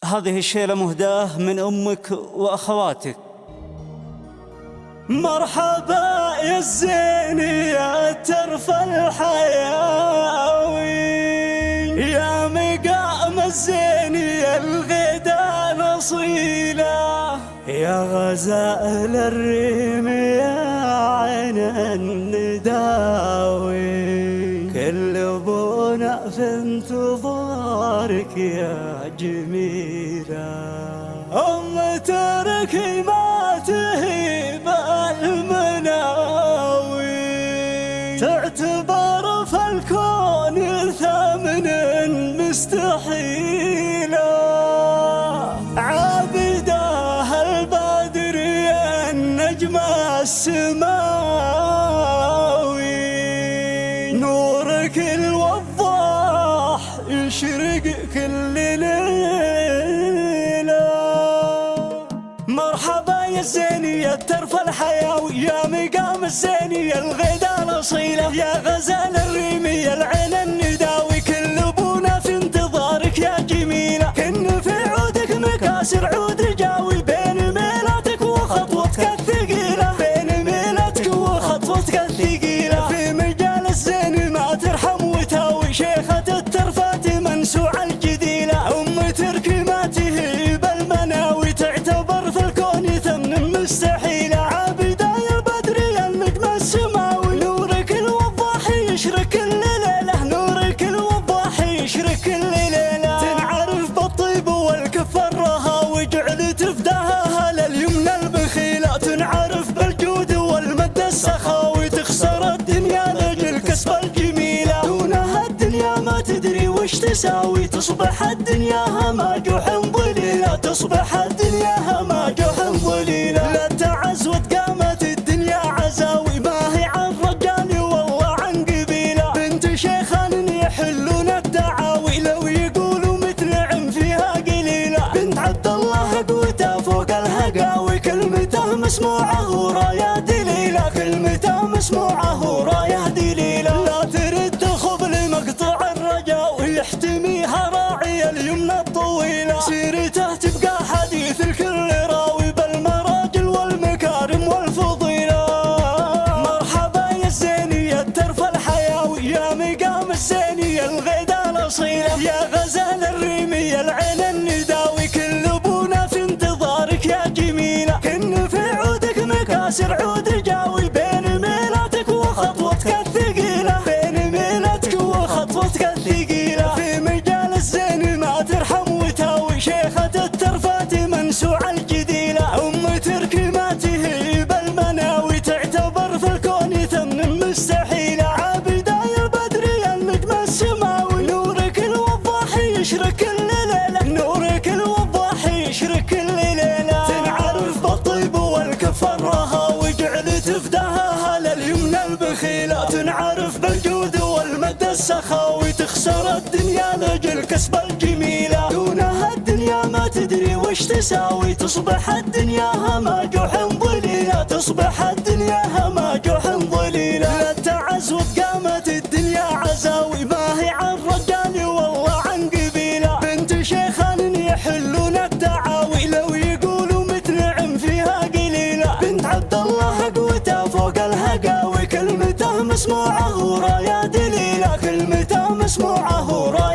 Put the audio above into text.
هذه الشيلة مهداة من أمك وأخواتك. مرحبا يا الزين يا ترف الحياوي، يا مقام الزين يا الغدا نصيله، يا غزال الريم يا عين النداوي، كل بنا في انتظارك يا جميلة. أم تركي ما تهيب المناوي، تعتبر في الكون ثمن مستحيلة، عابده البدر النجم السماوي، نورك الوضاح يشرق كل ليلة. مرحبا يا الزيني يا الترف الحياوي، يا مقام الزيني يا الغدا الأصيلة، يا غزال الريمي يا العين النداوي، كل ابونا في انتظارك يا جميلة، كن في عودك مكاسر عود رجاوي، بين ميلاتك وخطوتك الثقيلة، بين ميلاتك وخطوتك الثقيلة، في مجال الزين ما ترحم وتاوي، شيخة الترفات منسوع الجديلة، أم تركي ما تهيب المناوي، تعتبر في الكون ثمن مستحيلة، عابدة يا البدر يا النجم السماوي، نورك الوضاح يشرق كل ليلة، نورك الوضاح يشرق كل ليلة، تنعرف بالطيب والكف الرهاوي، جعلت فداها لليمنى البخيلة، تنعرف بالجود والمد السخاوي، تخسر الدنيا لاجل كسب الجميلة، دونها الدنيا ما تدري وش تساوي، تصبح الدنيا هماجوح ضليلة، تصبح الدنيا هماجوح ضليلة، لا تعز وتقامت الدنيا عزاوي، ما هي عن رجال والله عن قبيلة، بنت شيخان يحلون الدعاوي، لو يقولوا متنعم فيها قليلة، بنت عبد الله قوتها فوق الهقاوي، كلمته مسموعة ورايا دليلة، كلمته مسموعة ورايا دليلة، لا ترد خبل مقطع الرجاء ويحتميها راعي اليمنى الطويلة، سيرته تبقى حديث الكل راوي بالمراجل والمكارم والفضيلة. مرحبا يا الزيني يا الترف الحياوي، يا مقام الزيني يا الغدا الأصيلة، يا غزال الريمي يا العين النداوي، كل ابونا في انتظارك يا جميلة، كن في عودك مكاسر عود رجاوي، بين ميلاتك وخطوتك الثقيلة، بين ميلاتك وخطوتك الثقيلة، في مجال الزين ما ترحم وتاوي، شيخة الترفات منسوع الجديلة، أم تركي ما تهيب المناوي، تعتبر في الكون ثمن مستحيلة، عابدة يا البدر يا النجم السماوي، نورك الوضاح يشرق كل ليلة، نورك الوضاح يشرق كل ليلة، تنعرف بالطيب والكف الرهاوي، جعلت فداها لليمنى البخيلة، تنعرف بالجود والمد السخاوي، تخسر الدنيا لاجل كسب الجميلة، دونها الدنيا ما تدري وش تساوي، تصبح الدنيا هماجوح ضليلة، تصبح الدنيا هماجوح ضليلة، لا تعز وتقامت الدنيا عزاوي، ما هي عن رجال والله عن قبيلة، بنت شيخان يحلون الدعاوي، لو يقولوا متنعم فيها قليلة، بنت عبد الله قوتها فوق الهقاوي، كلمته مسموعة ورايا دليلة، كلمته مسموعة ورايا